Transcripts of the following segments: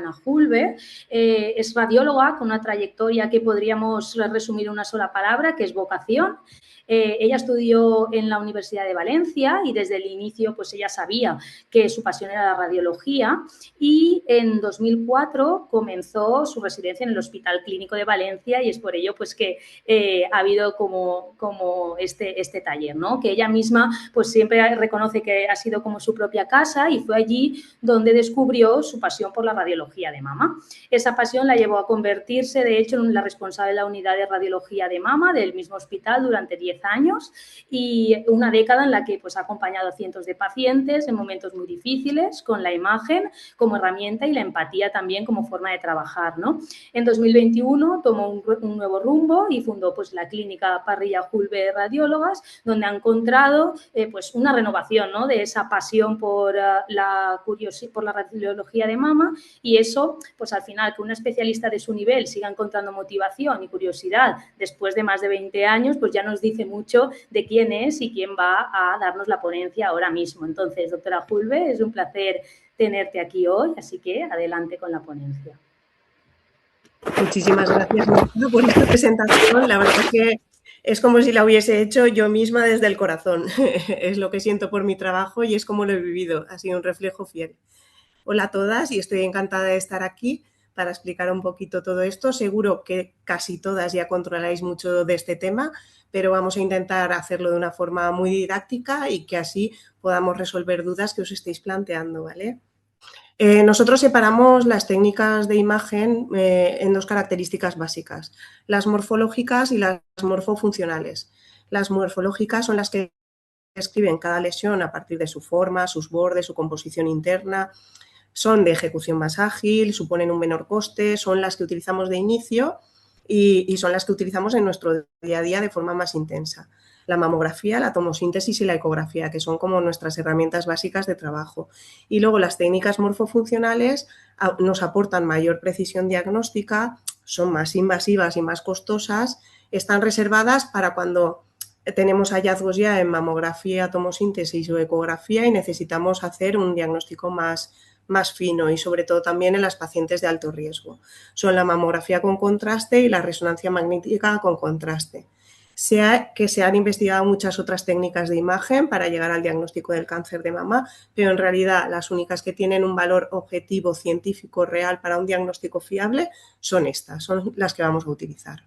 Ana Julve. Es radióloga con una trayectoria que podríamos resumir en una sola palabra, que es vocación. Ella estudió en la Universidad de Valencia y desde el inicio pues ella sabía que su pasión era la radiología y en 2004 comenzó su residencia en el Hospital Clínico de Valencia y es por ello pues que ha habido como este taller, ¿no? Que ella misma pues siempre reconoce que ha sido como su propia casa y fue allí donde descubrió su pasión por la radiología de mama. Esa pasión la llevó a convertirse, de hecho, en la responsable de la unidad de radiología de mama del mismo hospital durante 10 años y una década en la que pues, ha acompañado a cientos de pacientes en momentos muy difíciles con la imagen como herramienta y la empatía también como forma de trabajar, ¿no? En 2021 tomó un nuevo rumbo y fundó pues, la clínica Parrilla Julve Radiólogas, donde ha encontrado pues, una renovación, ¿no? De esa pasión por la radiología de mama y eso, pues al final, que un especialista de su nivel siga encontrando motivación y curiosidad después de más de 20 años, pues ya nos dice mucho de quién es y quién va a darnos la ponencia ahora mismo. Entonces, doctora Julve, es un placer tenerte aquí hoy, así que adelante con la ponencia. Muchísimas gracias, Mónica, por esta presentación. La verdad es que es como si la hubiese hecho yo misma desde el corazón. Es lo que siento por mi trabajo y es como lo he vivido. Ha sido un reflejo fiel. Hola a todas y estoy encantada de estar aquí para explicar un poquito todo esto. Seguro que casi todas ya controláis mucho de este tema, pero vamos a intentar hacerlo de una forma muy didáctica y que así podamos resolver dudas que os estéis planteando, ¿vale? Nosotros separamos las técnicas de imagen en dos características básicas, las morfológicas y las morfofuncionales. Las morfológicas son las que describen cada lesión a partir de su forma, sus bordes, su composición interna. Son de ejecución más ágil, suponen un menor coste, son las que utilizamos de inicio y son las que utilizamos en nuestro día a día de forma más intensa. La mamografía, la tomosíntesis y la ecografía, que son como nuestras herramientas básicas de trabajo. Y luego las técnicas morfofuncionales nos aportan mayor precisión diagnóstica, son más invasivas y más costosas, están reservadas para cuando tenemos hallazgos ya en mamografía, tomosíntesis o ecografía y necesitamos hacer un diagnóstico más fino y sobre todo también en las pacientes de alto riesgo. Son la mamografía con contraste y la resonancia magnética con contraste. Se han investigado muchas otras técnicas de imagen para llegar al diagnóstico del cáncer de mama, pero en realidad las únicas que tienen un valor objetivo científico real para un diagnóstico fiable son estas, son las que vamos a utilizar.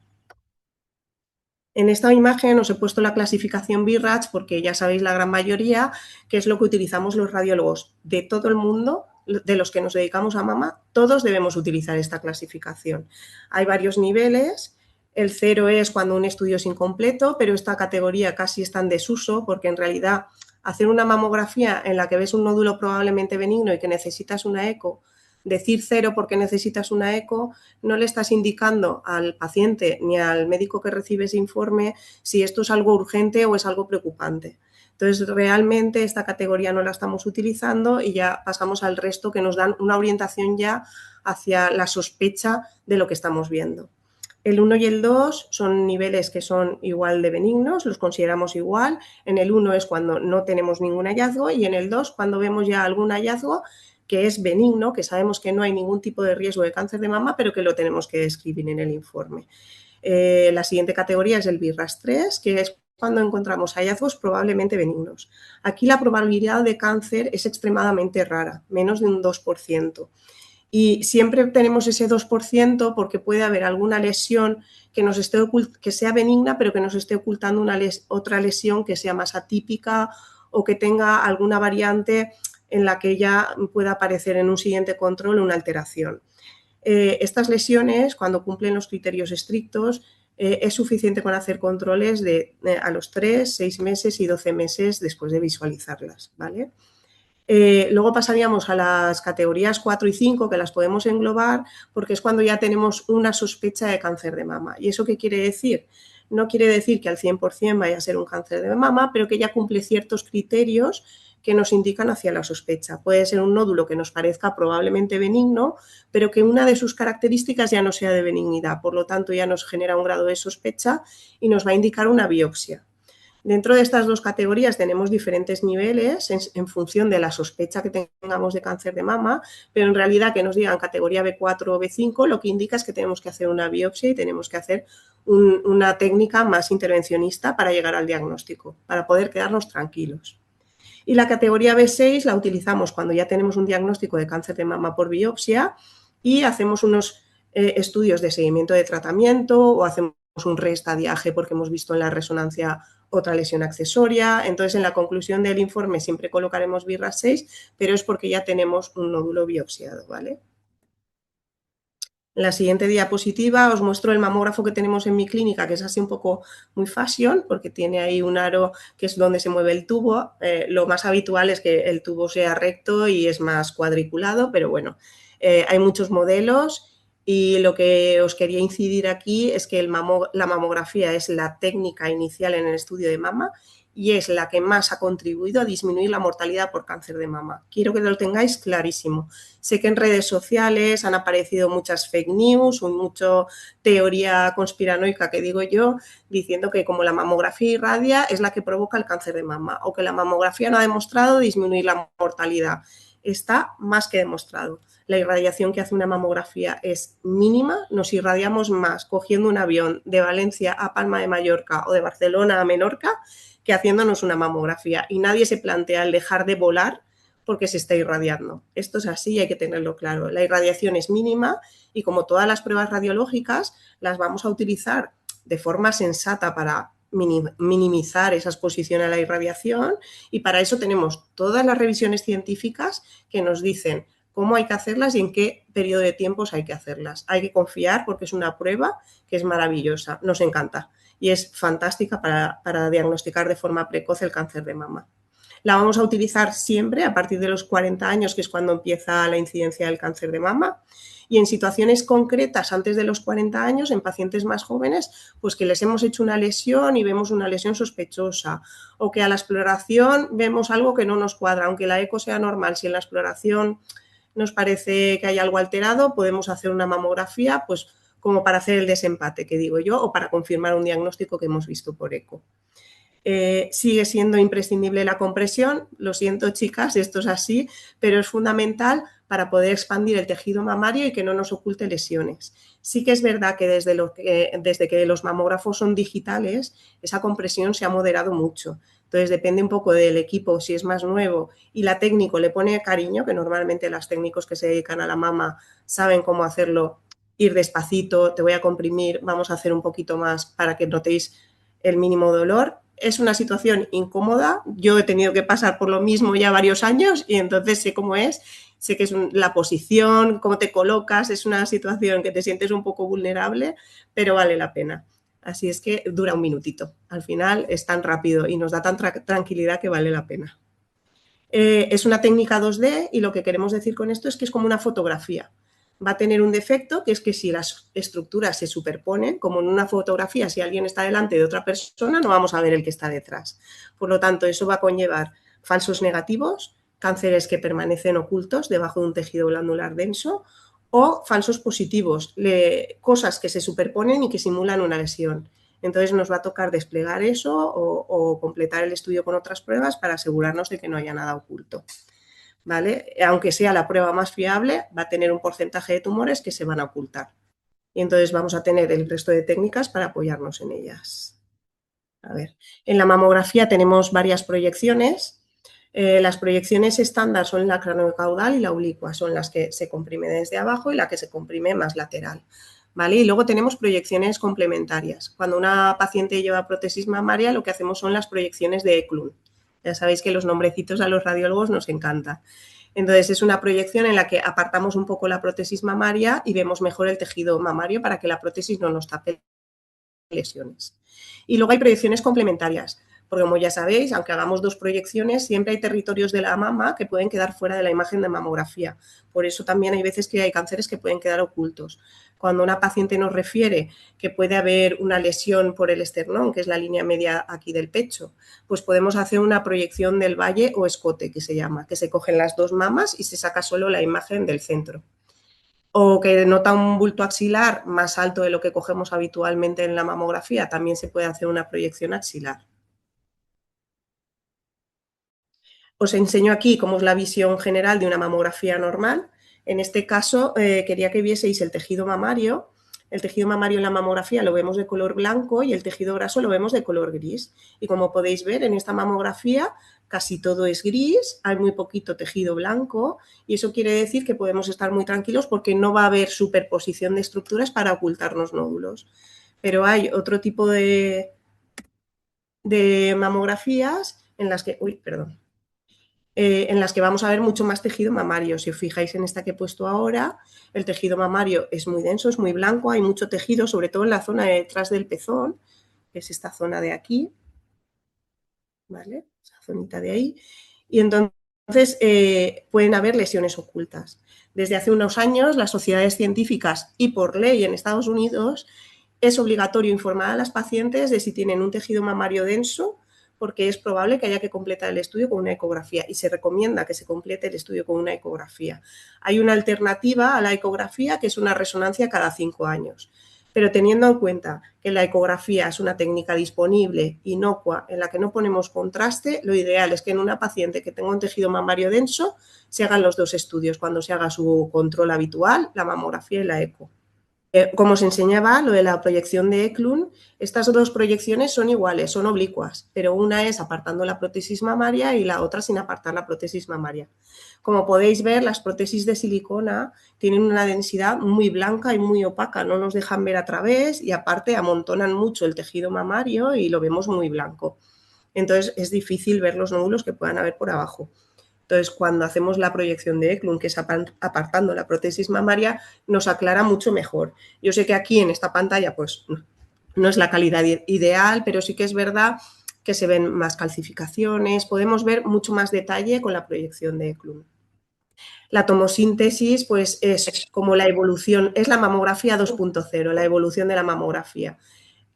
En esta imagen os he puesto la clasificación BIRATS porque ya sabéis la gran mayoría que es lo que utilizamos los radiólogos de todo el mundo, de los que nos dedicamos a mama, todos debemos utilizar esta clasificación. Hay varios niveles. El 0 es cuando un estudio es incompleto, pero esta categoría casi está en desuso porque en realidad hacer una mamografía en la que ves un nódulo probablemente benigno y que necesitas una eco, decir 0 porque necesitas una eco, no le estás indicando al paciente ni al médico que recibe ese informe si esto es algo urgente o es algo preocupante. Entonces, realmente esta categoría no la estamos utilizando y ya pasamos al resto que nos dan una orientación ya hacia la sospecha de lo que estamos viendo. El 1 y el 2 son niveles que son igual de benignos, los consideramos igual. En el 1 es cuando no tenemos ningún hallazgo y en el 2 cuando vemos ya algún hallazgo que es benigno, que sabemos que no hay ningún tipo de riesgo de cáncer de mama, pero que lo tenemos que describir en el informe. La siguiente categoría es el BIRAS 3, que es cuando encontramos hallazgos probablemente benignos. Aquí la probabilidad de cáncer es extremadamente rara, menos de un 2%. Y siempre tenemos ese 2% porque puede haber alguna lesión que sea benigna, pero que nos esté ocultando otra lesión que sea más atípica o que tenga alguna variante en la que ya pueda aparecer en un siguiente control una alteración. Estas lesiones, cuando cumplen los criterios estrictos, es suficiente con hacer controles a los 3, 6 meses y 12 meses después de visualizarlas, ¿vale? Luego pasaríamos a las categorías 4 y 5, que las podemos englobar porque es cuando ya tenemos una sospecha de cáncer de mama. ¿Y eso qué quiere decir? No quiere decir que al 100% vaya a ser un cáncer de mama, pero que ya cumple ciertos criterios que nos indican hacia la sospecha. Puede ser un nódulo que nos parezca probablemente benigno, pero que una de sus características ya no sea de benignidad. Por lo tanto, ya nos genera un grado de sospecha y nos va a indicar una biopsia. Dentro de estas dos categorías tenemos diferentes niveles en función de la sospecha que tengamos de cáncer de mama, pero en realidad que nos digan categoría B4 o B5 lo que indica es que tenemos que hacer una biopsia y tenemos que hacer una técnica más intervencionista para llegar al diagnóstico, para poder quedarnos tranquilos. Y la categoría B6 la utilizamos cuando ya tenemos un diagnóstico de cáncer de mama por biopsia y hacemos unos estudios de seguimiento de tratamiento o hacemos un reestadiaje porque hemos visto en la resonancia otra lesión accesoria. Entonces, en la conclusión del informe siempre colocaremos BRAF 6, pero es porque ya tenemos un nódulo biopsiado, ¿vale? En la siguiente diapositiva os muestro el mamógrafo que tenemos en mi clínica, que es así un poco muy fashion, porque tiene ahí un aro que es donde se mueve el tubo. Lo más habitual es que el tubo sea recto y es más cuadriculado, pero bueno, hay muchos modelos y lo que os quería incidir aquí es que la mamografía es la técnica inicial en el estudio de mama y es la que más ha contribuido a disminuir la mortalidad por cáncer de mama. Quiero que lo tengáis clarísimo. Sé que en redes sociales han aparecido muchas fake news o mucha teoría conspiranoica, que digo yo, diciendo que como la mamografía irradia es la que provoca el cáncer de mama o que la mamografía no ha demostrado disminuir la mortalidad. Está más que demostrado. La irradiación que hace una mamografía es mínima, nos irradiamos más cogiendo un avión de Valencia a Palma de Mallorca o de Barcelona a Menorca que haciéndonos una mamografía y nadie se plantea el dejar de volar porque se está irradiando. Esto es así y hay que tenerlo claro. La irradiación es mínima y como todas las pruebas radiológicas las vamos a utilizar de forma sensata para minimizar esa exposición a la irradiación y para eso tenemos todas las revisiones científicas que nos dicen cómo hay que hacerlas y en qué periodo de tiempos hay que hacerlas. Hay que confiar porque es una prueba que es maravillosa, nos encanta y es fantástica para diagnosticar de forma precoz el cáncer de mama. La vamos a utilizar siempre a partir de los 40 años, que es cuando empieza la incidencia del cáncer de mama, y en situaciones concretas antes de los 40 años, en pacientes más jóvenes, pues que les hemos hecho una lesión y vemos una lesión sospechosa, o que a la exploración vemos algo que no nos cuadra, aunque la eco sea normal, si en la exploración nos parece que hay algo alterado, podemos hacer una mamografía, pues como para hacer el desempate, que digo yo, o para confirmar un diagnóstico que hemos visto por eco. Sigue siendo imprescindible la compresión, lo siento chicas, esto es así, pero es fundamental para poder expandir el tejido mamario y que no nos oculte lesiones. Sí que es verdad que desde que los mamógrafos son digitales, esa compresión se ha moderado mucho. Entonces depende un poco del equipo, si es más nuevo y la técnico le pone cariño, que normalmente los técnicos que se dedican a la mama saben cómo hacerlo, ir despacito, te voy a comprimir, vamos a hacer un poquito más para que notéis el mínimo dolor. Es una situación incómoda, yo he tenido que pasar por lo mismo ya varios años y entonces sé cómo es, sé que es la posición, cómo te colocas, es una situación que te sientes un poco vulnerable, pero vale la pena. Así es que dura un minutito, al final es tan rápido y nos da tanta tranquilidad que vale la pena. Es una técnica 2D y lo que queremos decir con esto es que es como una fotografía. Va a tener un defecto, que es que si las estructuras se superponen, como en una fotografía, si alguien está delante de otra persona, no vamos a ver el que está detrás. Por lo tanto, eso va a conllevar falsos negativos, cánceres que permanecen ocultos debajo de un tejido glandular denso, o falsos positivos, cosas que se superponen y que simulan una lesión. Entonces nos va a tocar desplegar eso o completar el estudio con otras pruebas para asegurarnos de que no haya nada oculto. ¿Vale? Aunque sea la prueba más fiable, va a tener un porcentaje de tumores que se van a ocultar. Y entonces vamos a tener el resto de técnicas para apoyarnos en ellas. A ver, en la mamografía tenemos varias proyecciones. Las proyecciones estándar son la craneocaudal y la oblicua, son las que se comprime desde abajo y la que se comprime más lateral. ¿Vale? Y luego tenemos proyecciones complementarias. Cuando una paciente lleva prótesis mamaria, lo que hacemos son las proyecciones de Eklund. Ya sabéis que los nombrecitos a los radiólogos nos encanta. Entonces, es una proyección en la que apartamos un poco la prótesis mamaria y vemos mejor el tejido mamario para que la prótesis no nos tape lesiones. Y luego hay proyecciones complementarias, porque como ya sabéis, aunque hagamos dos proyecciones, siempre hay territorios de la mama que pueden quedar fuera de la imagen de mamografía. Por eso también hay veces que hay cánceres que pueden quedar ocultos. Cuando una paciente nos refiere que puede haber una lesión por el esternón, que es la línea media aquí del pecho, pues podemos hacer una proyección del valle o escote, que se llama, que se cogen las dos mamas y se saca solo la imagen del centro. O que nota un bulto axilar más alto de lo que cogemos habitualmente en la mamografía, también se puede hacer una proyección axilar. Os enseño aquí cómo es la visión general de una mamografía normal. En este caso, quería que vieseis el tejido mamario. El tejido mamario en la mamografía lo vemos de color blanco y el tejido graso lo vemos de color gris. Y como podéis ver, en esta mamografía casi todo es gris, hay muy poquito tejido blanco y eso quiere decir que podemos estar muy tranquilos porque no va a haber superposición de estructuras para ocultarnos nódulos. Pero hay otro tipo de mamografías en las que... en las que vamos a ver mucho más tejido mamario. Si os fijáis en esta que he puesto ahora, el tejido mamario es muy denso, es muy blanco, hay mucho tejido, sobre todo en la zona de detrás del pezón, que es esta zona de aquí, ¿vale? Esa zonita de ahí. Y entonces pueden haber lesiones ocultas. Desde hace unos años, las sociedades científicas y por ley en Estados Unidos es obligatorio informar a las pacientes de si tienen un tejido mamario denso, porque es probable que haya que completar el estudio con una ecografía y se recomienda que se complete el estudio con una ecografía. Hay una alternativa a la ecografía que es una resonancia cada 5 años. Pero teniendo en cuenta que la ecografía es una técnica disponible, inocua, en la que no ponemos contraste, lo ideal es que en una paciente que tenga un tejido mamario denso se hagan los dos estudios cuando se haga su control habitual, la mamografía y la eco. Como os enseñaba, lo de la proyección de Eklund, estas dos proyecciones son iguales, son oblicuas, pero una es apartando la prótesis mamaria y la otra sin apartar la prótesis mamaria. Como podéis ver, las prótesis de silicona tienen una densidad muy blanca y muy opaca, no nos dejan ver a través y aparte amontonan mucho el tejido mamario y lo vemos muy blanco. Entonces es difícil ver los nódulos que puedan haber por abajo. Entonces, cuando hacemos la proyección de Eklund, que es apartando la prótesis mamaria, nos aclara mucho mejor. Yo sé que aquí en esta pantalla pues no es la calidad ideal, pero sí que es verdad que se ven más calcificaciones, podemos ver mucho más detalle con la proyección de Eklund. La tomosíntesis pues es como la evolución, es la mamografía 2.0, la evolución de la mamografía.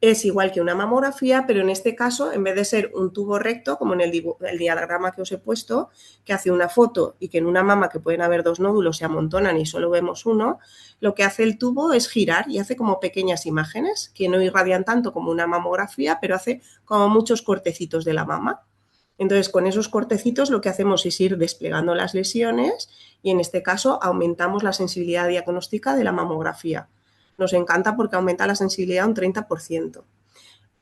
Es igual que una mamografía, pero en este caso, en vez de ser un tubo recto, como en el diagrama que os he puesto, que hace una foto y que en una mama que pueden haber dos nódulos se amontonan y solo vemos uno, lo que hace el tubo es girar y hace como pequeñas imágenes que no irradian tanto como una mamografía, pero hace como muchos cortecitos de la mama. Entonces, con esos cortecitos lo que hacemos es ir desplegando las lesiones y en este caso aumentamos la sensibilidad diagnóstica de la mamografía. Nos encanta porque aumenta la sensibilidad un 30%.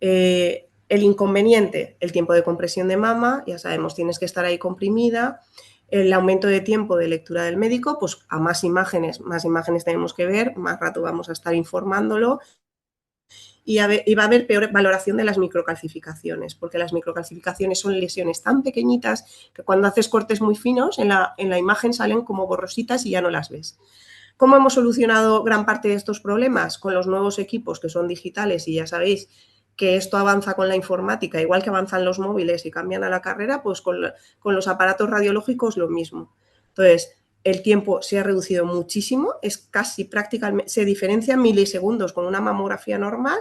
El inconveniente, el tiempo de compresión de mama, ya sabemos, tienes que estar ahí comprimida. El aumento de tiempo de lectura del médico, pues a más imágenes tenemos que ver, más rato vamos a estar informándolo. Y va a haber peor valoración de las microcalcificaciones, porque las microcalcificaciones son lesiones tan pequeñitas que cuando haces cortes muy finos, en la imagen salen como borrositas y ya no las ves. ¿Cómo hemos solucionado gran parte de estos problemas? Con los nuevos equipos que son digitales y ya sabéis que esto avanza con la informática, igual que avanzan los móviles y cambian a la carrera, pues con los aparatos radiológicos lo mismo. Entonces, el tiempo se ha reducido muchísimo, es casi prácticamente, se diferencia milisegundos con una mamografía normal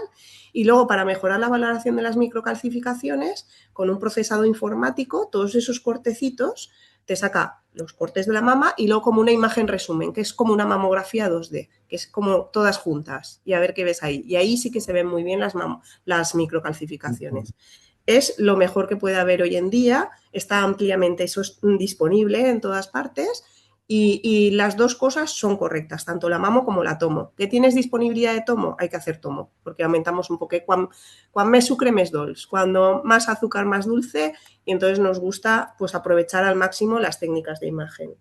y luego para mejorar la valoración de las microcalcificaciones, con un procesado informático, todos esos cortecitos te saca los cortes de la mama y luego como una imagen resumen, que es como una mamografía 2D, que es como todas juntas y a ver qué ves ahí. Y ahí sí que se ven muy bien las microcalcificaciones. Es lo mejor que puede haber hoy en día, está ampliamente eso es disponible en todas partes y las dos cosas son correctas, tanto la mamo como la tomo. ¿Que tienes disponibilidad de tomo? Hay que hacer tomo, porque aumentamos un poco. Cuando más sucre, más dulce. Cuando más azúcar, más dulce. Y entonces nos gusta pues, aprovechar al máximo las técnicas de imagen.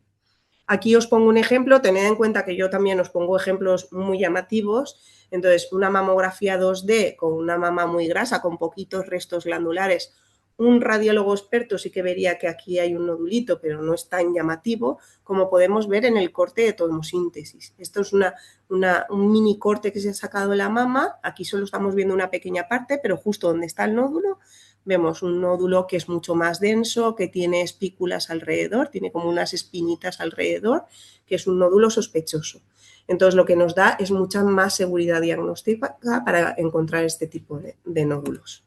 Aquí os pongo un ejemplo, tened en cuenta que yo también os pongo ejemplos muy llamativos. Entonces, una mamografía 2D con una mama muy grasa, con poquitos restos glandulares, un radiólogo experto sí que vería que aquí hay un nodulito, pero no es tan llamativo, como podemos ver en el corte de tomosíntesis. Esto es un mini corte que se ha sacado de la mama, aquí solo estamos viendo una pequeña parte, pero justo donde está el nódulo, vemos un nódulo que es mucho más denso, que tiene espículas alrededor, tiene como unas espinitas alrededor, que es un nódulo sospechoso. Entonces, lo que nos da es mucha más seguridad diagnóstica para encontrar este tipo de nódulos.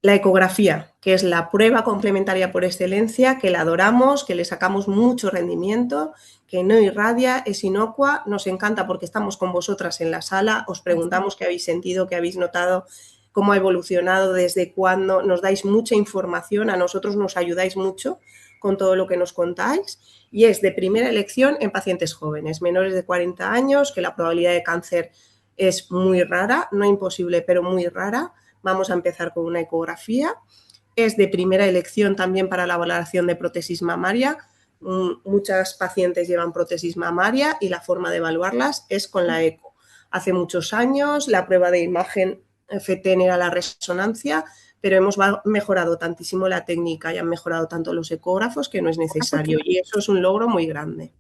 La ecografía, que es la prueba complementaria por excelencia, que la adoramos, que le sacamos mucho rendimiento, que no irradia, es inocua, nos encanta porque estamos con vosotras en la sala, os preguntamos qué habéis sentido, qué habéis notado cómo ha evolucionado, desde cuándo, nos dais mucha información, a nosotros nos ayudáis mucho con todo lo que nos contáis, y es de primera elección en pacientes jóvenes, menores de 40 años, que la probabilidad de cáncer es muy rara, no imposible, pero muy rara. Vamos a empezar con una ecografía. Es de primera elección también para la valoración de prótesis mamaria. Muchas pacientes llevan prótesis mamaria y la forma de evaluarlas es con la eco. Hace muchos años la prueba de imagen FETEN era la resonancia, pero hemos mejorado tantísimo la técnica y han mejorado tanto los ecógrafos que no es necesario, y eso es un logro muy grande.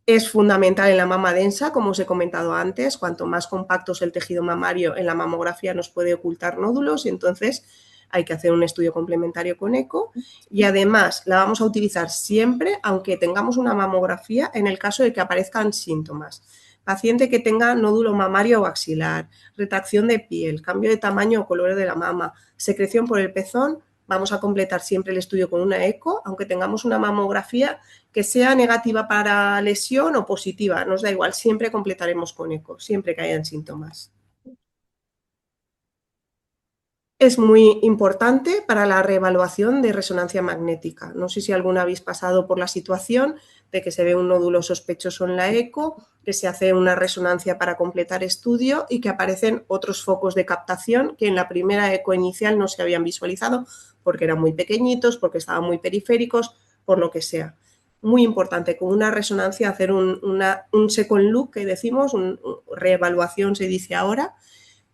Es fundamental en la mama densa, como os he comentado antes, cuanto más compacto es el tejido mamario, en la mamografía nos puede ocultar nódulos, y entonces hay que hacer un estudio complementario con eco, y además la vamos a utilizar siempre, aunque tengamos una mamografía, en el caso de que aparezcan síntomas. Paciente que tenga nódulo mamario o axilar, retracción de piel, cambio de tamaño o color de la mama, secreción por el pezón, vamos a completar siempre el estudio con una eco, aunque tengamos una mamografía que sea negativa para lesión o positiva, nos da igual, siempre completaremos con eco, siempre que hayan síntomas. Es muy importante para la reevaluación de resonancia magnética. No sé si alguna habéis pasado por la situación de que se ve un nódulo sospechoso en la eco, que se hace una resonancia para completar estudio y que aparecen otros focos de captación que en la primera eco inicial no se habían visualizado porque eran muy pequeñitos, porque estaban muy periféricos, por lo que sea. Muy importante con una resonancia hacer un second look, que decimos, reevaluación se dice ahora,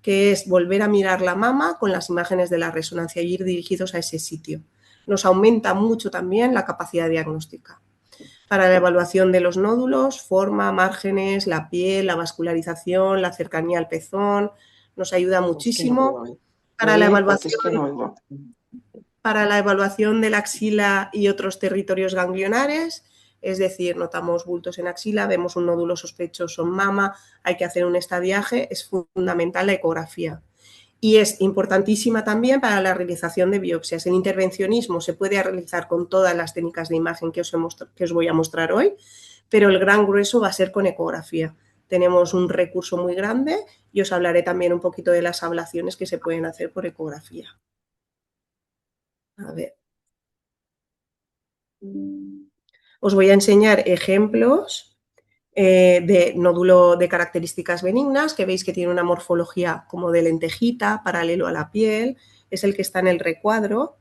que es volver a mirar la mama con las imágenes de la resonancia y ir dirigidos a ese sitio. Nos aumenta mucho también la capacidad diagnóstica. Para la evaluación de los nódulos, forma, márgenes, la piel, la vascularización, la cercanía al pezón, nos ayuda muchísimo. Para la evaluación de la axila y otros territorios ganglionares, es decir, notamos bultos en axila, vemos un nódulo sospechoso en mama, hay que hacer un estadiaje, es fundamental la ecografía. Y es importantísima también para la realización de biopsias. El intervencionismo se puede realizar con todas las técnicas de imagen que os voy a mostrar hoy, pero el gran grueso va a ser con ecografía. Tenemos un recurso muy grande y os hablaré también un poquito de las ablaciones que se pueden hacer por ecografía. A ver. Os voy a enseñar ejemplos de nódulo de características benignas, que veis que tiene una morfología como de lentejita, paralelo a la piel, es el que está en el recuadro.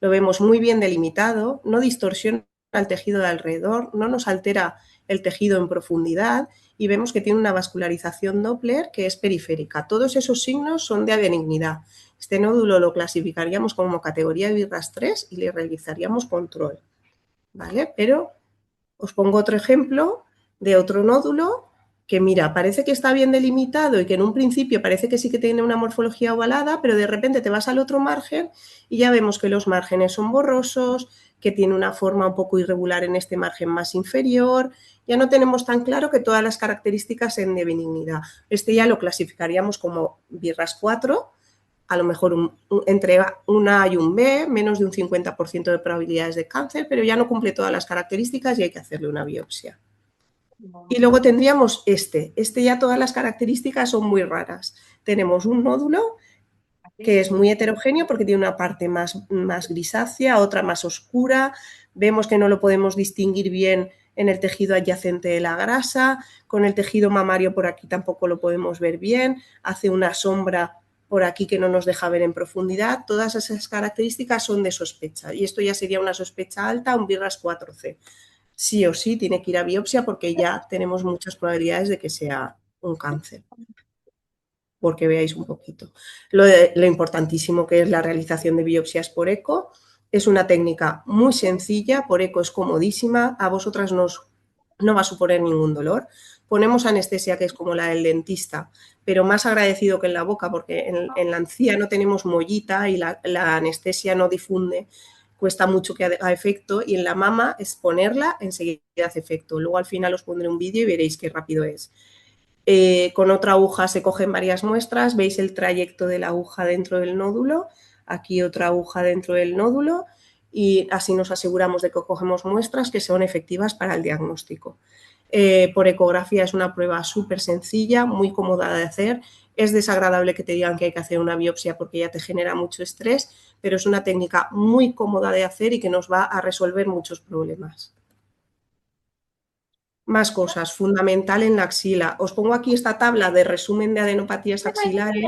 Lo vemos muy bien delimitado, no distorsiona el tejido de alrededor, no nos altera el tejido en profundidad, y vemos que tiene una vascularización Doppler que es periférica. Todos esos signos son de benignidad. Este nódulo lo clasificaríamos como categoría de BIRAS 3 y le realizaríamos control, ¿vale? Pero os pongo otro ejemplo de otro nódulo que, mira, parece que está bien delimitado y que en un principio parece que sí que tiene una morfología ovalada, pero de repente te vas al otro margen y ya vemos que los márgenes son borrosos, que tiene una forma un poco irregular en este margen más inferior. Ya no tenemos tan claro que todas las características sean de benignidad. Este ya lo clasificaríamos como BIRAS 4, a lo mejor entre un A y un B, menos de un 50% de probabilidades de cáncer, pero ya no cumple todas las características y hay que hacerle una biopsia. Y luego tendríamos este ya todas las características son muy raras. Tenemos un nódulo que es muy heterogéneo porque tiene una parte más grisácea, otra más oscura. Vemos que no lo podemos distinguir bien en el tejido adyacente de la grasa. Con el tejido mamario por aquí tampoco lo podemos ver bien. Hace una sombra por aquí que no nos deja ver en profundidad. Todas esas características son de sospecha. Y esto ya sería una sospecha alta, un BIRAS 4C. Sí o sí tiene que ir a biopsia porque ya tenemos muchas probabilidades de que sea un cáncer. Porque veáis un poquito. Lo importantísimo que es la realización de biopsias por eco. Es una técnica muy sencilla, por eco es comodísima, a vosotras no va a suponer ningún dolor. Ponemos anestesia que es como la del dentista, pero más agradecido que en la boca, porque en la encía no tenemos mollita y la anestesia no difunde, cuesta mucho que haga efecto, y en la mama es ponerla, enseguida hace efecto. Luego al final os pondré un vídeo y veréis qué rápido es. Con otra aguja se cogen varias muestras, veis el trayecto de la aguja dentro del nódulo, aquí otra aguja dentro del nódulo, y así nos aseguramos de que cogemos muestras que son efectivas para el diagnóstico. por ecografía es una prueba súper sencilla, muy cómoda de hacer. Es desagradable que te digan que hay que hacer una biopsia porque ya te genera mucho estrés, pero es una técnica muy cómoda de hacer y que nos va a resolver muchos problemas. Más cosas, fundamental en la axila. Os pongo aquí esta tabla de resumen de adenopatías axilares,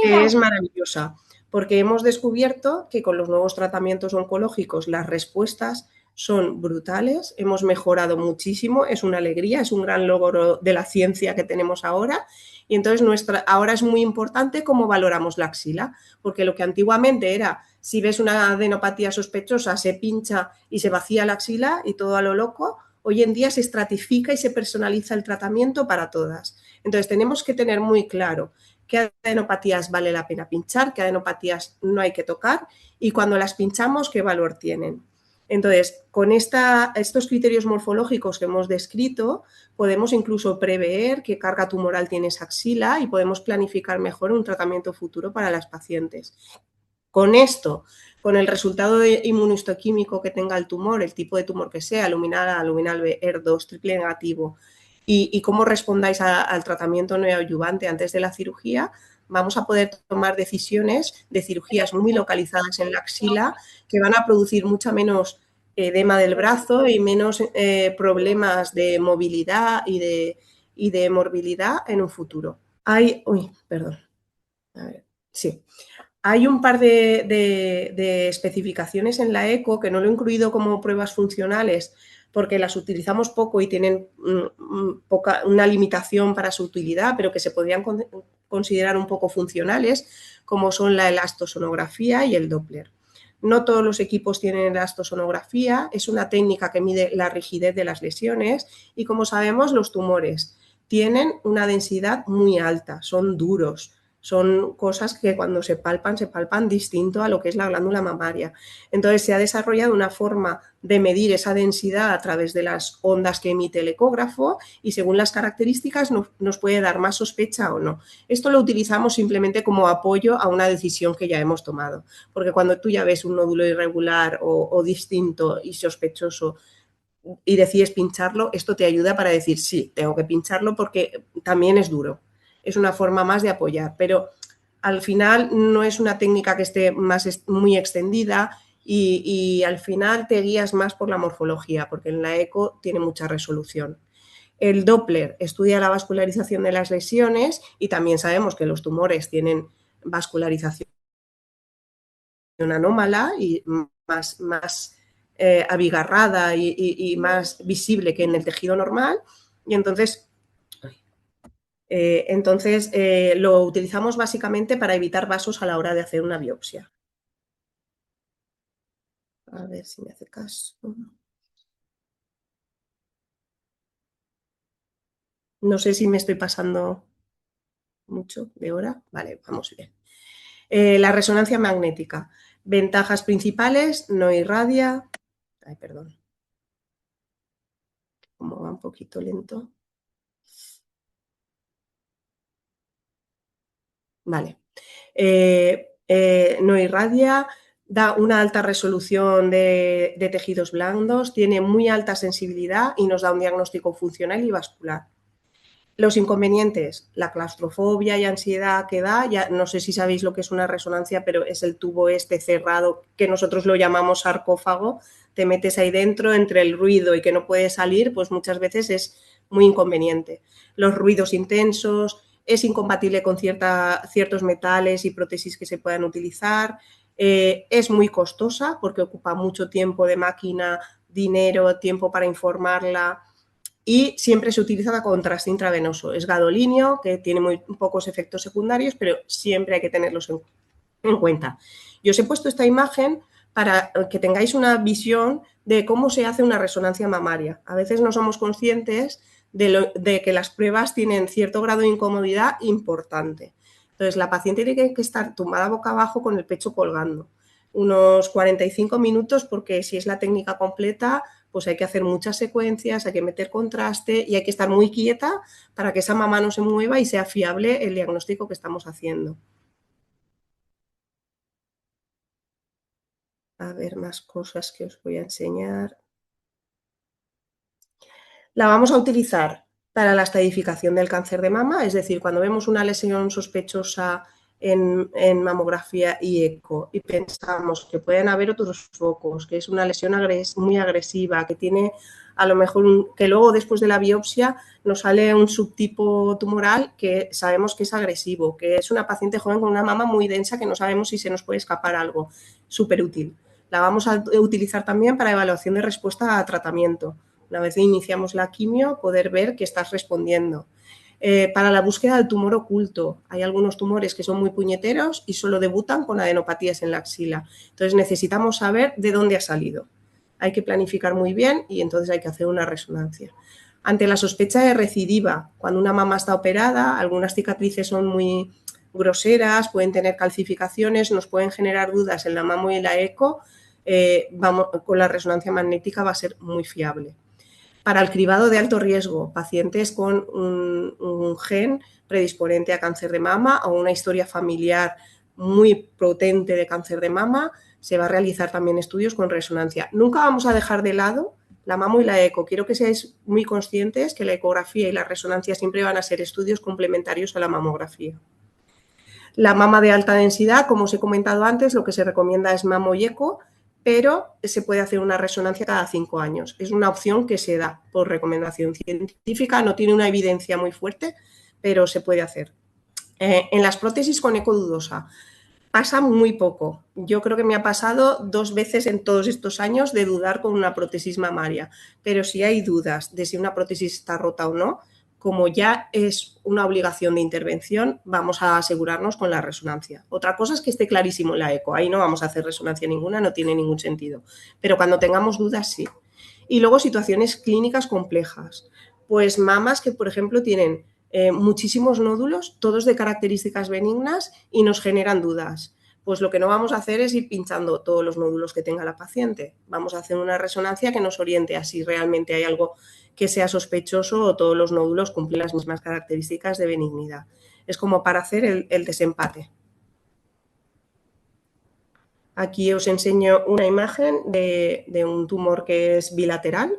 que es maravillosa, porque hemos descubierto que con los nuevos tratamientos oncológicos las respuestas son brutales, hemos mejorado muchísimo, es una alegría, es un gran logro de la ciencia que tenemos ahora. Y entonces ahora es muy importante cómo valoramos la axila, porque lo que antiguamente era, si ves una adenopatía sospechosa, se pincha y se vacía la axila y todo a lo loco. Hoy en día se estratifica y se personaliza el tratamiento para todas. Entonces tenemos que tener muy claro qué adenopatías vale la pena pinchar, qué adenopatías no hay que tocar y cuando las pinchamos, qué valor tienen. Entonces, con estos criterios morfológicos que hemos descrito, podemos incluso prever qué carga tumoral tiene esa axila y podemos planificar mejor un tratamiento futuro para las pacientes. Con esto, con el resultado inmunohistoquímico que tenga el tumor, el tipo de tumor que sea, luminal A, luminal B, ER2, triple negativo, y cómo respondáis al tratamiento neoadyuvante antes de la cirugía, vamos a poder tomar decisiones de cirugías muy localizadas en la axila que van a producir mucha menos edema del brazo y menos problemas de movilidad y de morbilidad en un futuro. Perdón. A ver, sí. Hay un par de especificaciones en la ECO que no lo he incluido como pruebas funcionales porque las utilizamos poco y tienen una limitación para su utilidad, pero que se podrían considerar un poco funcionales, como son la elastosonografía y el Doppler. No todos los equipos tienen elastosonografía, es una técnica que mide la rigidez de las lesiones y, como sabemos, los tumores tienen una densidad muy alta, son duros, son cosas que cuando se palpan distinto a lo que es la glándula mamaria. Entonces se ha desarrollado una forma de medir esa densidad a través de las ondas que emite el ecógrafo y según las características nos puede dar más sospecha o no. Esto lo utilizamos simplemente como apoyo a una decisión que ya hemos tomado, porque cuando tú ya ves un nódulo irregular o distinto y sospechoso y decides pincharlo, esto te ayuda para decir sí, tengo que pincharlo porque también es duro. Es una forma más de apoyar, pero al final no es una técnica que esté muy extendida y al final te guías más por la morfología, porque en la eco tiene mucha resolución. El Doppler estudia la vascularización de las lesiones y también sabemos que los tumores tienen vascularización anómala y más abigarrada y más visible que en el tejido normal. Y entonces lo utilizamos básicamente para evitar vasos a la hora de hacer una biopsia. A ver si me hace caso. No sé si me estoy pasando mucho de hora. Vale, vamos bien. La resonancia magnética. Ventajas principales, no irradia. Ay, perdón. Como va un poquito lento. Vale. No irradia, da una alta resolución de tejidos blandos, tiene muy alta sensibilidad y nos da un diagnóstico funcional y vascular. Los inconvenientes, la claustrofobia y ansiedad que da, ya no sé si sabéis lo que es una resonancia, pero es el tubo este cerrado que nosotros lo llamamos sarcófago, te metes ahí dentro entre el ruido y que no puedes salir, pues muchas veces es muy inconveniente. Los ruidos intensos, es incompatible con ciertos metales y prótesis que se puedan utilizar, es muy costosa porque ocupa mucho tiempo de máquina, dinero, tiempo para informarla, y siempre se utiliza la contraste intravenoso. Es gadolinio, que tiene muy pocos efectos secundarios, pero siempre hay que tenerlos en cuenta. Yo os he puesto esta imagen para que tengáis una visión de cómo se hace una resonancia mamaria. A veces no somos conscientes de que las pruebas tienen cierto grado de incomodidad importante. Entonces, la paciente tiene que estar tumbada boca abajo con el pecho colgando unos 45 minutos porque si es la técnica completa, pues hay que hacer muchas secuencias, hay que meter contraste y hay que estar muy quieta para que esa mamá no se mueva y sea fiable el diagnóstico que estamos haciendo. A ver, más cosas que os voy a enseñar. La vamos a utilizar para la estadificación del cáncer de mama, es decir, cuando vemos una lesión sospechosa en mamografía y eco y pensamos que pueden haber otros focos, que es una lesión muy agresiva, que tiene a lo mejor que luego después de la biopsia nos sale un subtipo tumoral que sabemos que es agresivo, que es una paciente joven con una mama muy densa que no sabemos si se nos puede escapar algo, súper útil. La vamos a utilizar también para evaluación de respuesta a tratamiento. Una vez iniciamos la quimio, poder ver que estás respondiendo. Para la búsqueda del tumor oculto, hay algunos tumores que son muy puñeteros y solo debutan con adenopatías en la axila. Entonces necesitamos saber de dónde ha salido. Hay que planificar muy bien y entonces hay que hacer una resonancia. Ante la sospecha de recidiva, cuando una mama está operada, algunas cicatrices son muy groseras, pueden tener calcificaciones, nos pueden generar dudas en la mamo y la eco, con la resonancia magnética va a ser muy fiable. Para el cribado de alto riesgo, pacientes con un gen predisponente a cáncer de mama o una historia familiar muy potente de cáncer de mama, se va a realizar también estudios con resonancia. Nunca vamos a dejar de lado la mamo y la eco. Quiero que seáis muy conscientes que la ecografía y la resonancia siempre van a ser estudios complementarios a la mamografía. La mama de alta densidad, como os he comentado antes, lo que se recomienda es mamo y eco, pero se puede hacer una resonancia cada 5 años. Es una opción que se da por recomendación científica, no tiene una evidencia muy fuerte, pero se puede hacer. En las prótesis con eco dudosa pasa muy poco. Yo creo que me ha pasado 2 veces en todos estos años de dudar con una prótesis mamaria, pero si hay dudas de si una prótesis está rota o no, como ya es una obligación de intervención, vamos a asegurarnos con la resonancia. Otra cosa es que esté clarísimo en la eco, ahí no vamos a hacer resonancia ninguna, no tiene ningún sentido. Pero cuando tengamos dudas, sí. Y luego situaciones clínicas complejas. Pues mamas que, por ejemplo, tienen muchísimos nódulos, todos de características benignas y nos generan dudas. Pues lo que no vamos a hacer es ir pinchando todos los nódulos que tenga la paciente. Vamos a hacer una resonancia que nos oriente a si realmente hay algo que sea sospechoso o todos los nódulos cumplen las mismas características de benignidad. Es como para hacer el desempate. Aquí os enseño una imagen de un tumor que es bilateral.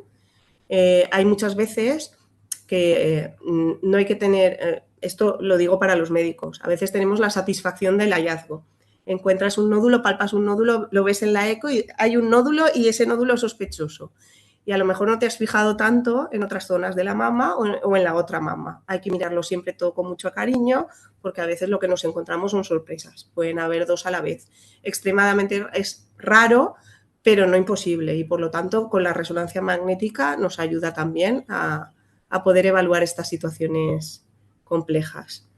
Hay muchas veces que no hay que tener, esto lo digo para los médicos, a veces tenemos la satisfacción del hallazgo. Encuentras un nódulo, palpas un nódulo, lo ves en la eco y hay un nódulo y ese nódulo es sospechoso. Y a lo mejor no te has fijado tanto en otras zonas de la mama o en la otra mama. Hay que mirarlo siempre todo con mucho cariño porque a veces lo que nos encontramos son sorpresas. Pueden haber 2 a la vez. Extremadamente es raro, pero no imposible. Y por lo tanto, con la resonancia magnética nos ayuda también a poder evaluar estas situaciones complejas.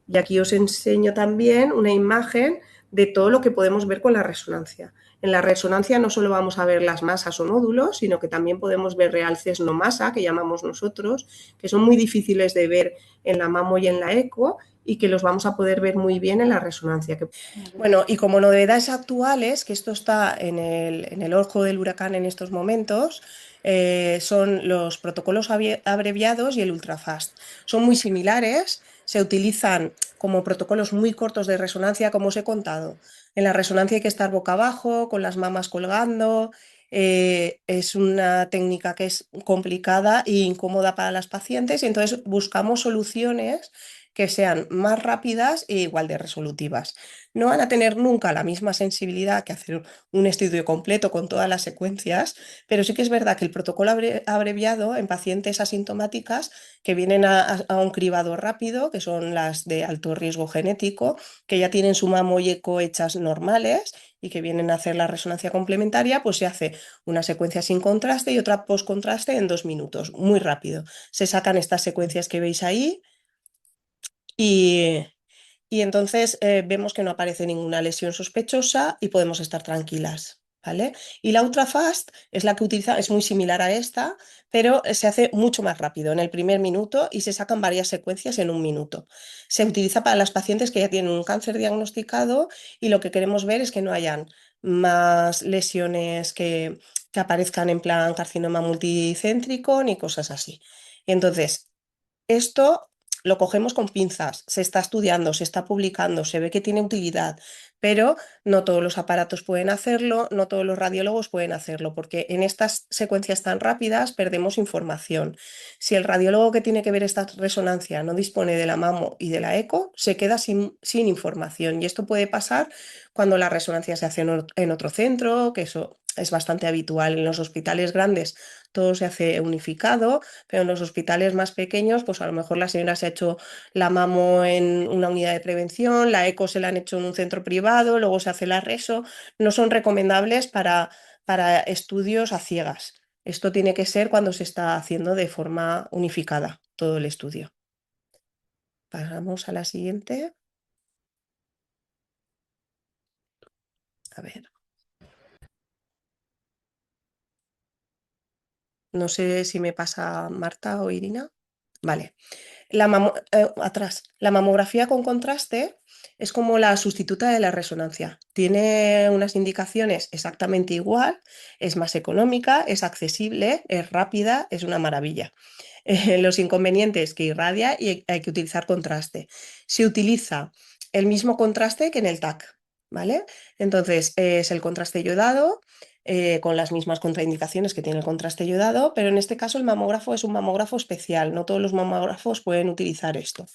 Y aquí os enseño también una imagen de todo lo que podemos ver con la resonancia. En la resonancia no solo vamos a ver las masas o nódulos, sino que también podemos ver realces no masa, que llamamos nosotros, que son muy difíciles de ver en la mamo y en la eco y que los vamos a poder ver muy bien en la resonancia. Bueno, y como novedades actuales, que esto está en el ojo del huracán en estos momentos, son los protocolos abreviados y el ultrafast. Son muy similares, se utilizan como protocolos muy cortos de resonancia, como os he contado. En la resonancia hay que estar boca abajo, con las mamas colgando. Es una técnica que es complicada e incómoda para las pacientes y entonces buscamos soluciones que sean más rápidas e igual de resolutivas. No van a tener nunca la misma sensibilidad que hacer un estudio completo con todas las secuencias, pero sí que es verdad que el protocolo abreviado en pacientes asintomáticas que vienen a un cribado rápido, que son las de alto riesgo genético, que ya tienen su mamo y eco hechas normales y que vienen a hacer la resonancia complementaria, pues se hace una secuencia sin contraste y otra post contraste en 2 minutos, muy rápido. Se sacan estas secuencias que veis ahí y, y entonces vemos que no aparece ninguna lesión sospechosa y podemos estar tranquilas. ¿Vale? Y la ultrafast es la que utiliza, es muy similar a esta, pero se hace mucho más rápido en el primer minuto y se sacan varias secuencias en un minuto. Se utiliza para las pacientes que ya tienen un cáncer diagnosticado y lo que queremos ver es que no hayan más lesiones que aparezcan en plan carcinoma multicéntrico ni cosas así. Entonces, esto lo cogemos con pinzas, se está estudiando, se está publicando, se ve que tiene utilidad, pero no todos los aparatos pueden hacerlo, no todos los radiólogos pueden hacerlo, porque en estas secuencias tan rápidas perdemos información. Si el radiólogo que tiene que ver esta resonancia no dispone de la mamo y de la eco, se queda sin información. Y esto puede pasar cuando la resonancia se hace en otro centro, que eso es bastante habitual en los hospitales grandes. Todo se hace unificado, pero en los hospitales más pequeños, pues a lo mejor la señora se ha hecho la mamo en una unidad de prevención, la eco se la han hecho en un centro privado, luego se hace la reso. No son recomendables para estudios a ciegas. Esto tiene que ser cuando se está haciendo de forma unificada todo el estudio. Pasamos a la siguiente. A ver. No sé si me pasa Marta o Irina. Vale. Atrás. La mamografía con contraste es como la sustituta de la resonancia. Tiene unas indicaciones exactamente igual, es más económica, es accesible, es rápida, es una maravilla. Los inconvenientes que irradia y hay que utilizar contraste. Se utiliza el mismo contraste que en el TAC, ¿vale? Entonces es el contraste iodado con las mismas contraindicaciones que tiene el contraste iodado, pero en este caso el mamógrafo es un mamógrafo especial, no todos los mamógrafos pueden utilizar esto.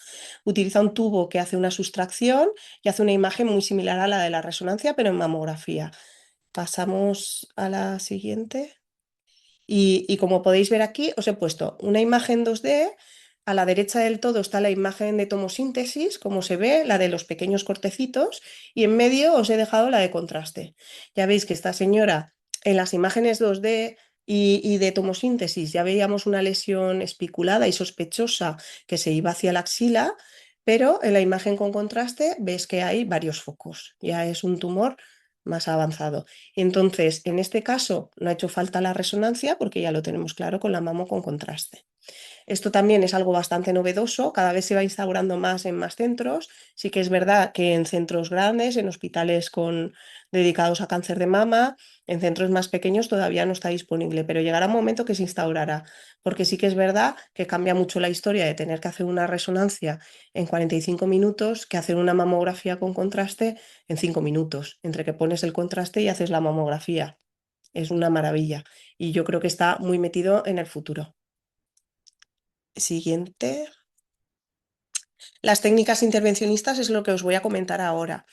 Utiliza un tubo que hace una sustracción y hace una imagen muy similar a la de la resonancia, pero en mamografía. Pasamos a la siguiente. Y como podéis ver aquí, os he puesto una imagen 2D. A la derecha del todo está la imagen de tomosíntesis, como se ve, la de los pequeños cortecitos, y en medio os he dejado la de contraste. Ya veis que esta señora en las imágenes 2D y de tomosíntesis ya veíamos una lesión espiculada y sospechosa que se iba hacia la axila, pero en la imagen con contraste ves que hay varios focos. Ya es un tumor más avanzado. Entonces, en este caso no ha hecho falta la resonancia porque ya lo tenemos claro con la mamo con contraste. Esto también es algo bastante novedoso, cada vez se va instaurando más en más centros. Sí que es verdad que en centros grandes, en hospitales dedicados a cáncer de mama, en centros más pequeños todavía no está disponible, pero llegará un momento que se instaurará, porque sí que es verdad que cambia mucho la historia de tener que hacer una resonancia en 45 minutos que hacer una mamografía con contraste en 5 minutos, entre que pones el contraste y haces la mamografía. Es una maravilla y yo creo que está muy metido en el futuro. Siguiente. Las técnicas intervencionistas es lo que os voy a comentar ahora.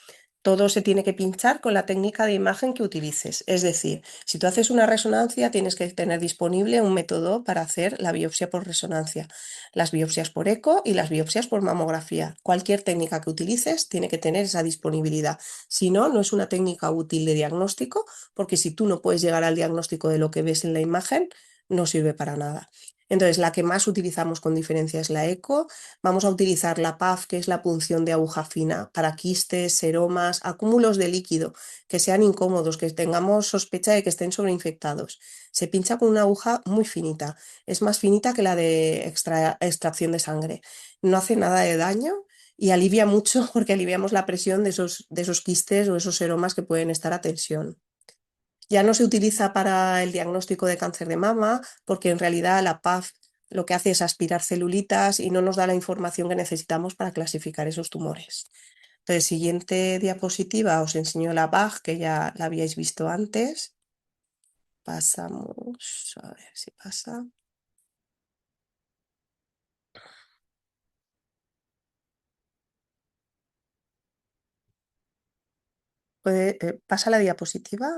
Todo se tiene que pinchar con la técnica de imagen que utilices. Es decir, si tú haces una resonancia, tienes que tener disponible un método para hacer la biopsia por resonancia, las biopsias por eco y las biopsias por mamografía. Cualquier técnica que utilices tiene que tener esa disponibilidad. Si no, no es una técnica útil de diagnóstico, porque si tú no puedes llegar al diagnóstico de lo que ves en la imagen, no sirve para nada. Entonces, la que más utilizamos con diferencia es la eco. Vamos a utilizar la PAF, que es la punción de aguja fina, para quistes, seromas, acúmulos de líquido que sean incómodos, que tengamos sospecha de que estén sobreinfectados. Se pincha con una aguja muy finita, es más finita que la de extracción de sangre. No hace nada de daño y alivia mucho porque aliviamos la presión de esos quistes o esos seromas que pueden estar a tensión. Ya no se utiliza para el diagnóstico de cáncer de mama porque en realidad la PAF lo que hace es aspirar celulitas y no nos da la información que necesitamos para clasificar esos tumores. Entonces, siguiente diapositiva, os enseño la BAG, que ya la habíais visto antes. Pasamos, a ver si pasa. ¿Pasa la diapositiva?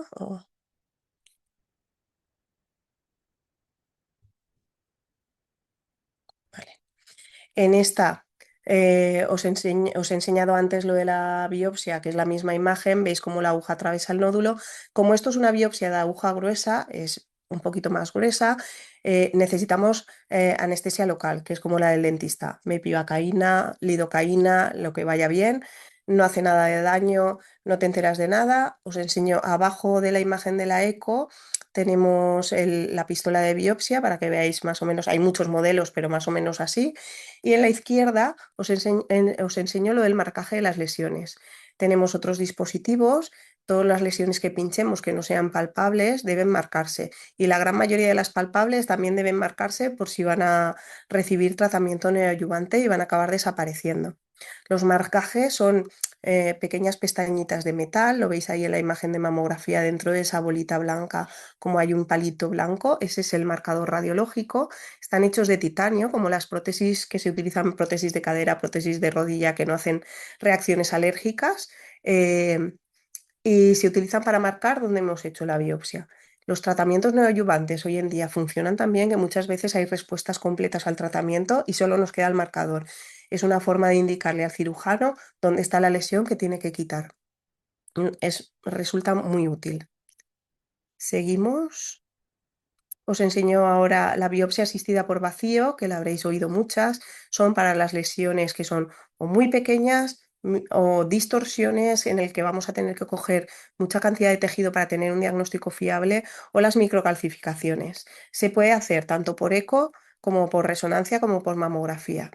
Vale. En esta os he enseñado antes lo de la biopsia, que es la misma imagen, veis cómo la aguja atraviesa el nódulo. Como esto es una biopsia de aguja gruesa, es un poquito más gruesa, necesitamos anestesia local, que es como la del dentista, mepivacaína, lidocaína, lo que vaya bien, no hace nada de daño, no te enteras de nada. Os enseño abajo de la imagen de la eco. Tenemos la pistola de biopsia para que veáis más o menos, hay muchos modelos, pero más o menos así. Y en la izquierda os enseño lo del marcaje de las lesiones. Tenemos otros dispositivos, todas las lesiones que pinchemos que no sean palpables deben marcarse y la gran mayoría de las palpables también deben marcarse por si van a recibir tratamiento neoadyuvante y van a acabar desapareciendo. Los marcajes son pequeñas pestañitas de metal, lo veis ahí en la imagen de mamografía, dentro de esa bolita blanca, como hay un palito blanco, ese es el marcador radiológico. Están hechos de titanio, como las prótesis que se utilizan, prótesis de cadera, prótesis de rodilla, que no hacen reacciones alérgicas, y se utilizan para marcar dónde hemos hecho la biopsia. Los tratamientos neoadyuvantes hoy en día funcionan tan bien que muchas veces hay respuestas completas al tratamiento y solo nos queda el marcador. Es una forma de indicarle al cirujano dónde está la lesión que tiene que quitar. Resulta muy útil. Seguimos. Os enseño ahora la biopsia asistida por vacío, que la habréis oído muchas. Son para las lesiones que son o muy pequeñas o distorsiones en el que vamos a tener que coger mucha cantidad de tejido para tener un diagnóstico fiable, o las microcalcificaciones. Se puede hacer tanto por eco como por resonancia como por mamografía.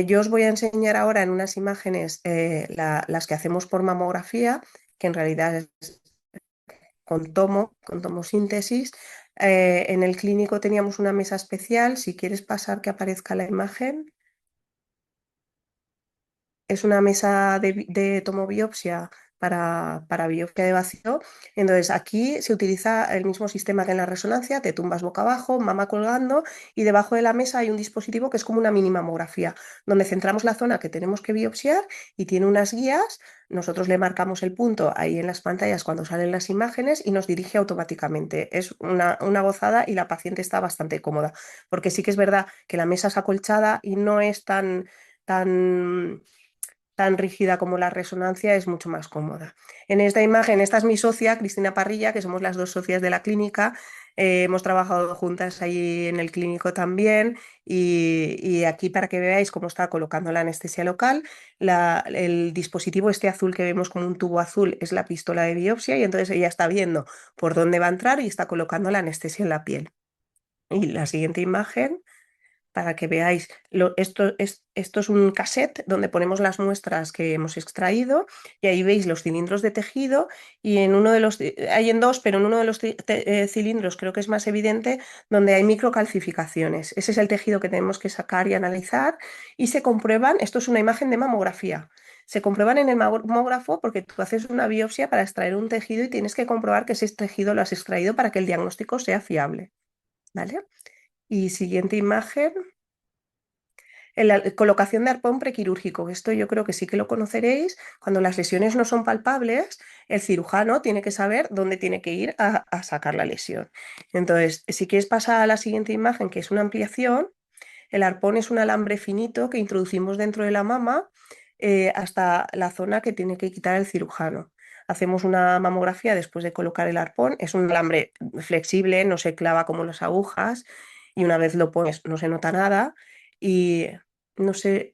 Yo os voy a enseñar ahora en unas imágenes las que hacemos por mamografía, que en realidad es con tomosíntesis. En el clínico teníamos una mesa especial. Si quieres pasar que aparezca la imagen. Es una mesa de tomobiopsia para biopsia de vacío. Entonces, aquí se utiliza el mismo sistema que en la resonancia, te tumbas boca abajo, mama colgando, y debajo de la mesa hay un dispositivo que es como una mini mamografía, donde centramos la zona que tenemos que biopsiar y tiene unas guías. Nosotros le marcamos el punto ahí en las pantallas cuando salen las imágenes y nos dirige automáticamente. Es una gozada y la paciente está bastante cómoda, porque sí que es verdad que la mesa es acolchada y no es tan tan rígida como la resonancia, es mucho más cómoda. En esta imagen, esta es mi socia, Cristina Parrilla, que somos las dos socias de la clínica. Hemos trabajado juntas ahí en el clínico también, y aquí para que veáis cómo está colocando la anestesia local. El dispositivo este azul que vemos como un tubo azul es la pistola de biopsia, y entonces ella está viendo por dónde va a entrar y está colocando la anestesia en la piel. Y la siguiente imagen, para que veáis, esto es un cassette donde ponemos las muestras que hemos extraído, y ahí veis los cilindros de tejido, y en uno de los, hay en dos, pero en uno de los cilindros creo que es más evidente, donde hay microcalcificaciones. Ese es el tejido que tenemos que sacar y analizar, y se comprueban. Esto es una imagen de mamografía. Se comprueban en el mamógrafo porque tú haces una biopsia para extraer un tejido y tienes que comprobar que ese tejido lo has extraído para que el diagnóstico sea fiable. ¿Vale? Y siguiente imagen. La colocación de arpón prequirúrgico. Esto yo creo que sí que lo conoceréis. Cuando las lesiones no son palpables, el cirujano tiene que saber dónde tiene que ir a sacar la lesión. Entonces, si quieres pasar a la siguiente imagen, que es una ampliación, el arpón es un alambre finito que introducimos dentro de la mama hasta la zona que tiene que quitar el cirujano. Hacemos una mamografía después de colocar el arpón. Es un alambre flexible, no se clava como las agujas, y una vez lo pones no se nota nada. Y no sé,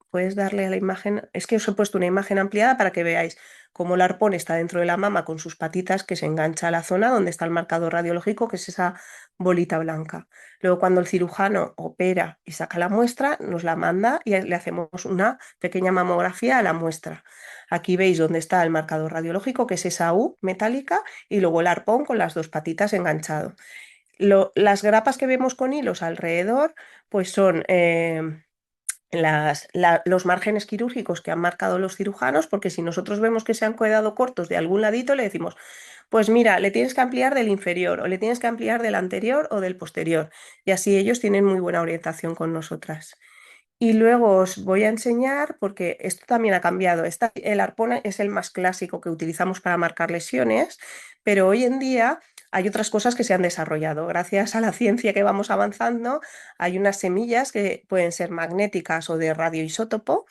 puedes darle a la imagen. Es que os he puesto una imagen ampliada para que veáis cómo el arpón está dentro de la mama con sus patitas, que se engancha a la zona donde está el marcador radiológico, que es esa bolita blanca. Luego, cuando el cirujano opera y saca la muestra, nos la manda y le hacemos una pequeña mamografía a la muestra. Aquí veis dónde está el marcador radiológico, que es esa U metálica, y luego el arpón con las dos patitas enganchado. Las grapas que vemos con hilos alrededor, pues son los márgenes quirúrgicos que han marcado los cirujanos, porque si nosotros vemos que se han quedado cortos de algún ladito, le decimos, pues mira, le tienes que ampliar del inferior, o le tienes que ampliar del anterior o del posterior, y así ellos tienen muy buena orientación con nosotras. Y luego os voy a enseñar, porque esto también ha cambiado. El arpón es el más clásico que utilizamos para marcar lesiones, pero hoy en día hay otras cosas que se han desarrollado. Gracias a la ciencia que vamos avanzando, hay unas semillas que pueden ser magnéticas o de radioisótopo,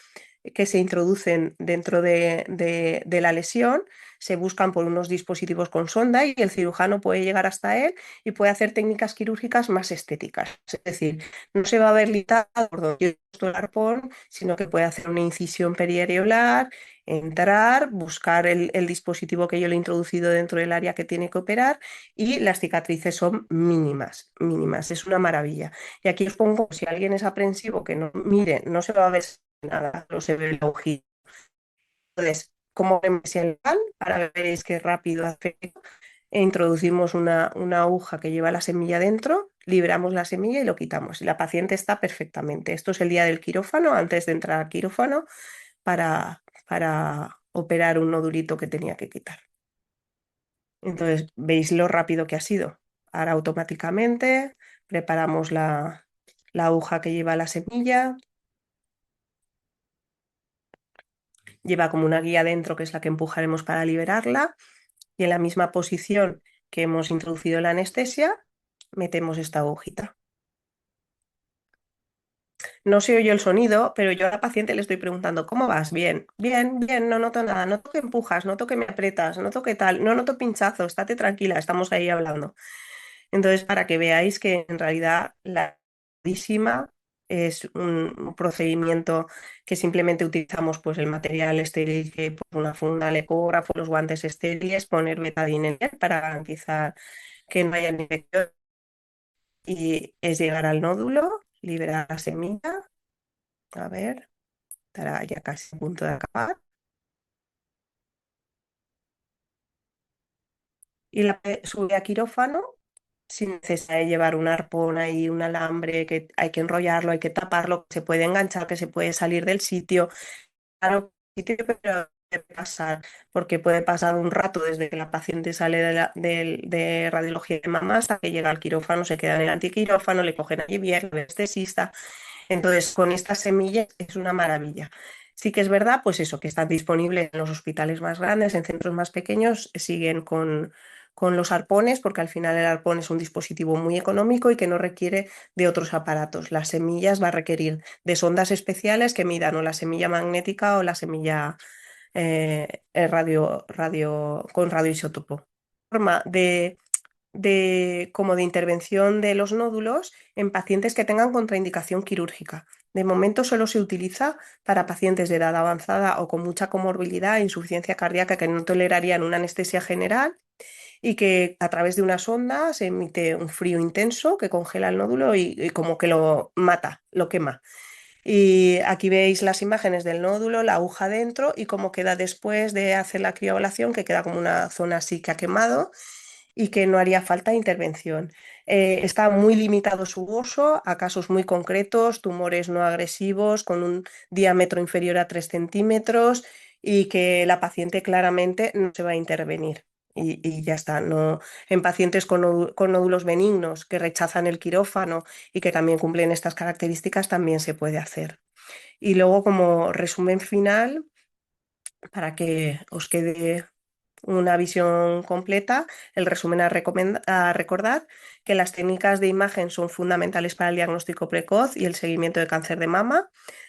que se introducen dentro de la lesión. Se buscan por unos dispositivos con sonda y el cirujano puede llegar hasta él y puede hacer técnicas quirúrgicas más estéticas. Es decir, no se va a ver limitado por donde yo he puesto el arpón, sino que puede hacer una incisión periareolar, entrar, buscar el dispositivo que yo le he introducido dentro del área que tiene que operar, y las cicatrices son mínimas, mínimas. Es una maravilla. Y aquí os pongo, si alguien es aprensivo, que no mire, no se va a ver nada, no se ve el agujito. Entonces, como el pan, ahora veréis qué rápido hace. E introducimos una aguja que lleva la semilla dentro, liberamos la semilla y lo quitamos. Y la paciente está perfectamente. Esto es el día del quirófano, antes de entrar al quirófano, para operar un nodulito que tenía que quitar. Entonces, veis lo rápido que ha sido. Ahora automáticamente preparamos la aguja que lleva la semilla. Lleva como una guía dentro que es la que empujaremos para liberarla. Y en la misma posición que hemos introducido la anestesia, metemos esta agujita. No se oye el sonido, pero yo a la paciente le estoy preguntando, ¿cómo vas? Bien, bien, bien, no noto nada, noto que empujas, noto que me aprietas, noto que tal, no noto pinchazo, estate tranquila, estamos ahí hablando. Entonces, para que veáis que en realidad la dísima es un procedimiento que simplemente utilizamos pues el material estéril, que pues, una funda, el ecógrafo, los guantes estériles, poner betadine en él para garantizar que no haya infección, y es llegar al nódulo, liberar la semilla, a ver, estará ya casi a punto de acabar, y la sube a quirófano sin necesidad de llevar un arpón y un alambre, que hay que enrollarlo, hay que taparlo, que se puede enganchar, que se puede salir del sitio. Claro, sitio, pero puede pasar, porque puede pasar un rato desde que la paciente sale de radiología de mama hasta que llega al quirófano, se queda en el antiquirófano, le cogen allí bien, el anestesista. Entonces, con estas semillas es una maravilla. Sí que es verdad, pues eso, que están disponibles en los hospitales más grandes, en centros más pequeños, siguen con los arpones, porque al final el arpón es un dispositivo muy económico y que no requiere de otros aparatos. Las semillas va a requerir de sondas especiales que midan o la semilla magnética o la semilla con radioisótopo. Forma como de intervención de los nódulos en pacientes que tengan contraindicación quirúrgica. De momento solo se utiliza para pacientes de edad avanzada o con mucha comorbilidad e insuficiencia cardíaca que no tolerarían una anestesia general, y que a través de una sonda se emite un frío intenso que congela el nódulo y como que lo mata, lo quema. Y aquí veis las imágenes del nódulo, la aguja dentro y cómo queda después de hacer la crioablación, que queda como una zona así que ha quemado y que no haría falta intervención. Está muy limitado su uso a casos muy concretos, tumores no agresivos con un diámetro inferior a 3 centímetros, y que la paciente claramente no se va a intervenir. Y ya está. No, en pacientes con nódulos benignos que rechazan el quirófano y que también cumplen estas características, también se puede hacer. Y luego, como resumen final, para que os quede una visión completa, el resumen a recordar que las técnicas de imagen son fundamentales para el diagnóstico precoz y el seguimiento de cáncer de mama,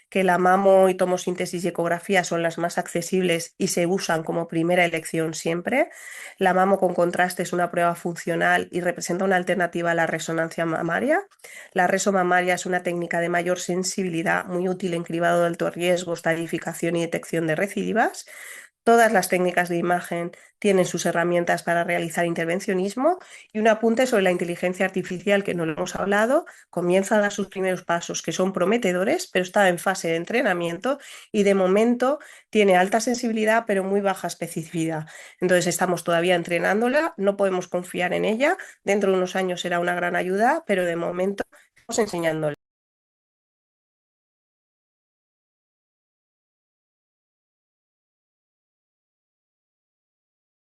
que la mamo y tomosíntesis y ecografía son las más accesibles y se usan como primera elección siempre. La mamo con contraste es una prueba funcional y representa una alternativa a la resonancia mamaria. La reso mamaria es una técnica de mayor sensibilidad, muy útil en cribado de alto riesgo, estadificación y detección de recidivas. Todas las técnicas de imagen tienen sus herramientas para realizar intervencionismo, y un apunte sobre la inteligencia artificial que no lo hemos hablado. Comienza a dar sus primeros pasos, que son prometedores, pero está en fase de entrenamiento y de momento tiene alta sensibilidad pero muy baja especificidad. Entonces estamos todavía entrenándola, no podemos confiar en ella. Dentro de unos años será una gran ayuda, pero de momento estamos enseñándola.